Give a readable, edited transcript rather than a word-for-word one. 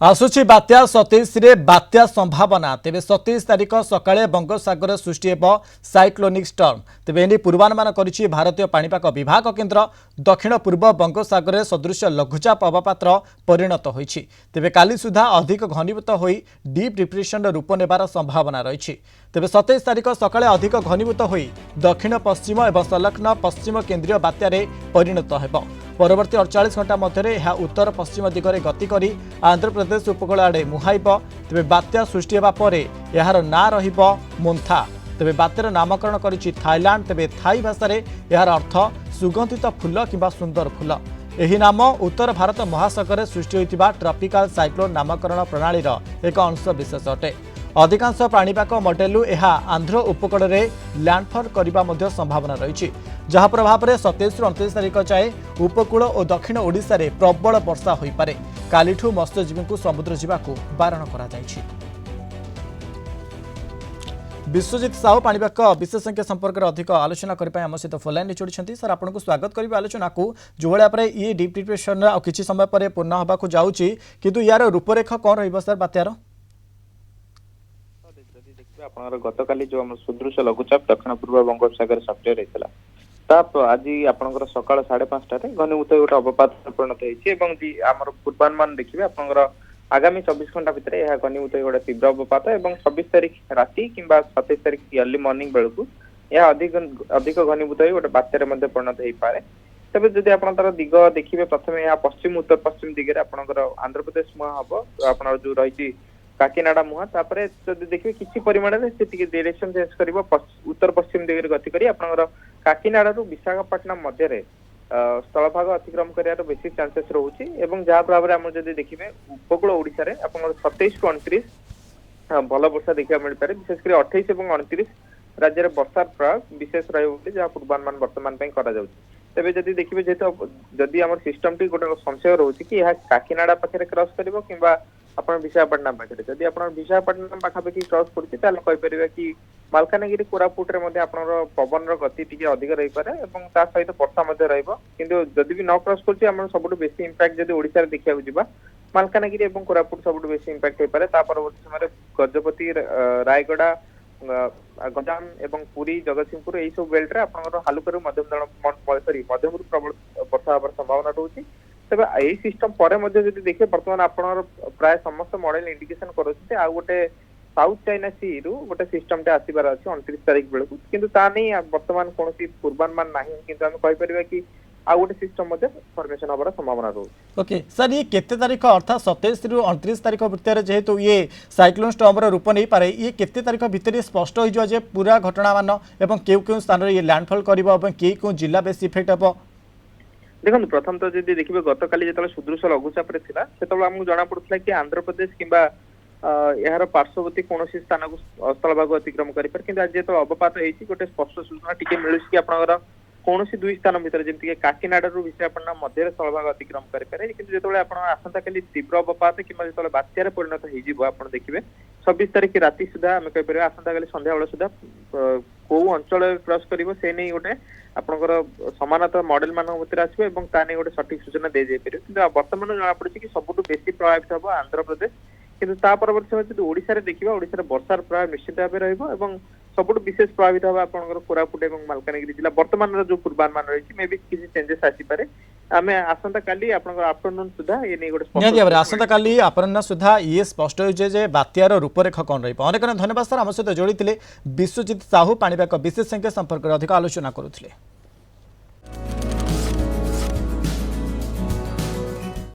आसुची बात्या 27 रे बात्या संभावना तेबे 27 तारिख सकाळे बंगोपसागर सृष्टि हेब साइक्लोनिक स्टर्म तेबे एनी पूर्वानुमान करिछि भारतीय पाणीपाग विभाग केन्द्र दक्षिण पूर्व बंगोपसागर सदृश लघुचाप अवपात्र परिणत होइछि तेबे काली सुधा अधिक घनीभूत होई डीप डिप्रेशन रूप नेबार संभावना रहिछि तेबे 27 तारिख सकाळे अधिक घनीभूत होई दक्षिण पश्चिम एवं संलग्न पश्चिम केन्द्रीय बात्यारे परिणत हेब परवर्ती 48 घंटा मध्य उत्तर पश्चिम दिगरे गति करी आंध्र प्रदेश उपकूल आड़े मुहाइब तेबे बात्या सृष्टि हेबा परे एहार ना रहिब मोन्था तेबे बात्यार नामकरण करिछि थाईलैंड तेबे थाई भाषा रे एहार अर्थ सुगंधित फूल किंबा सुंदर फूल एही नाम उत्तर भारत महासागर सृष्टि होइतिबा ट्रॉपिकल साइक्लोन नामकरण प्रणालीर एक अंश विशेष अटे अधिकांश पाणीपाग मॉडेलु एहा आंध्र उपकूल रे लैंडफॉल करबा मध्य संभावना रही जहा प्रभाव में 27 रु 29 तारिख जाए उपकूल और दक्षिण ओडिशा रे प्रबल वर्षा होई पारे कालीठू मत्स्यजीवी को समुद्र जावाकू बारण करा जायछि। विश्वजित साहू पाणीपाग विशेषज्ञ संपर्क में अधिक आलोचना करने आम सहित फोन लाइन जोड़ी सर आपको स्वागत करी आलोचना को जो भाई ये डीप डिप्रेशन किसी समय पर पूर्ण होगा जाऊँगी किंतु यार रूपरेख कौन रही सर बात्यार गतकाली जो सुदृश लघुचाप दक्षिण पूर्व बंगोपसागर सक्रिय रही आज आपंकर सका 5:30 घनीभूत गोटे अवपात परिणत होती पूर्वानुमान देखिए आपंकर आगामी 24 घंटा भितर यह घनीभूत गोटे तीव्र अवपात और 26 तारिख राति कि 27 तारिख अर्ली मॉर्निंग बेलू यह अधिक घनीभूत गोटे बात्यार परिणत हो पाए तेज जदि आप तार दिग देखिए प्रथम यह पश्चिम उत्तर पश्चिम दिगरे आपंकर आंध्र प्रदेश मुहां हम आप जो रही काकीनाडा मुहां तापर जदि देखिए किसी परिमाण में डायरेक्शन चेंज कर उत्तर पश्चिम दिगरे गति करी आपनकर काकीनाडा विशाखापट्टनम मध्य स्थलभाग अतिक्रम कर बेसी चांसेस रोचे जहाँ प्रभाव में जब देखिए उपकूल ओडिशा रे आपनकर 27 रु 29 भल वर्षा देखा मिल पारे विशेषकर 28 और 29 राज्य में वर्षार प्रभाव विशेष रहा पूर्वानुमान बर्तमान तेज जदि देखिए जेहेतु जदि आम सिस्टम टी गोटे संशय रोचे कि काकीनाडा पाखे क्रॉस कर आप विशाखापट्टनम पाखे जदि आप विशाखापट्टनम पाखापाखि क्रॉस करें कि मालकानगिरी कोरापुट पवन गति टी अधिक रही पारे सहित वर्षा जदि भी न क्रॉस कर सब बेसी इंपैक्ट जब ओडिशा देखा जा मालकानगिरी और कोरापुट सब बेसी इंपैक्ट हो पारे परवर्ती समय गजपति रायगड़ा गंजाम एवं पुरी जगतसिंहपुर यही सब बेल्ट हालुकू मध्यम प्रबल वर्षा होवार संभावना रोचे तेज यही सिस्टम पर देखिए बर्तमान आप प्राय समस्त मॉडल इंडिकेशन कर गोटे साउथ चाइना सी रु गोटे सिस्टम टे आसबार अच्छे 29 तारिख बेलू किंतु ता नहीं बर्तमान कौन पूर्वानुमान ना किंतु आम कहीपर कि आ गोटे सिस्टम फॉर्मेशन होवार संभावना रोचे। ओके सर ये केते तारीख अर्थात 27 रु 29 तारीख भितर जेहेतु ये साइक्लोन स्टॉर्मर रूप नहीं पारे ये केते तारीख भितर स्पष्ट हो जाए पूरा घटना मान एवं केउ स्थान रे ये लैंडफॉल करिवो एवं केउ जिला बेसी इफेक्ट हेबो देखो प्रथम तो जब देखिए गतकाली जो सुदृश लघुचाप से आमको जना पड़ा कि आंध्र प्रदेश किंबा यार पार्श्ववर्ती कौन स्थान को स्थलभाग अतिक्रम कर आज जो अवपात होती गोटे स्पष्ट सूचना टी मिलूँ कि आप कौन दुई स्थान भितर जमीक काकीनाडा विशाखापट्टनम मध्य स्थलभाग अतिक्रम करें कि जो आसंता काली तीव्र अवपात कि जो बात्यार परिणत हो देखिए 26 तारिख राति सुधा आम कहीपर आसंता काली संध्या बेला सुधा कौ अंचल क्रॉस कर नहीं गोटे आपंकर समानता मॉडल मान भितर आसो गोटे सठिक सूचना दे जाए कि बर्तमान जना पड़ी कि सबुठ बेसी प्रभावित हम आंध्र प्रदेश किंतु परवर्ती समय जो ओडिशा देखिए ओडिशा वर्षार प्रभाव निश्चित भाव रही सबुठ विशेष प्रभावित हम आपंकर कोरापुट और मालकानगिरी जिला बर्तमान जो पूर्वानुमान रही मे भी किसी चेंजेस आसीपारे आम आसंता काली आफ्टरनून सुधा ये नहीं गोटे आसंता काली अपराह्न सुधा ये स्पष्ट हो बात्यार रूपरेख कौन रही अनेक धन्यवाद सर आम सहित जोड़ी विश्वजित साहू पाणीपाग विशेषज्ञ संपर्क में अधिक आलोचना करुले।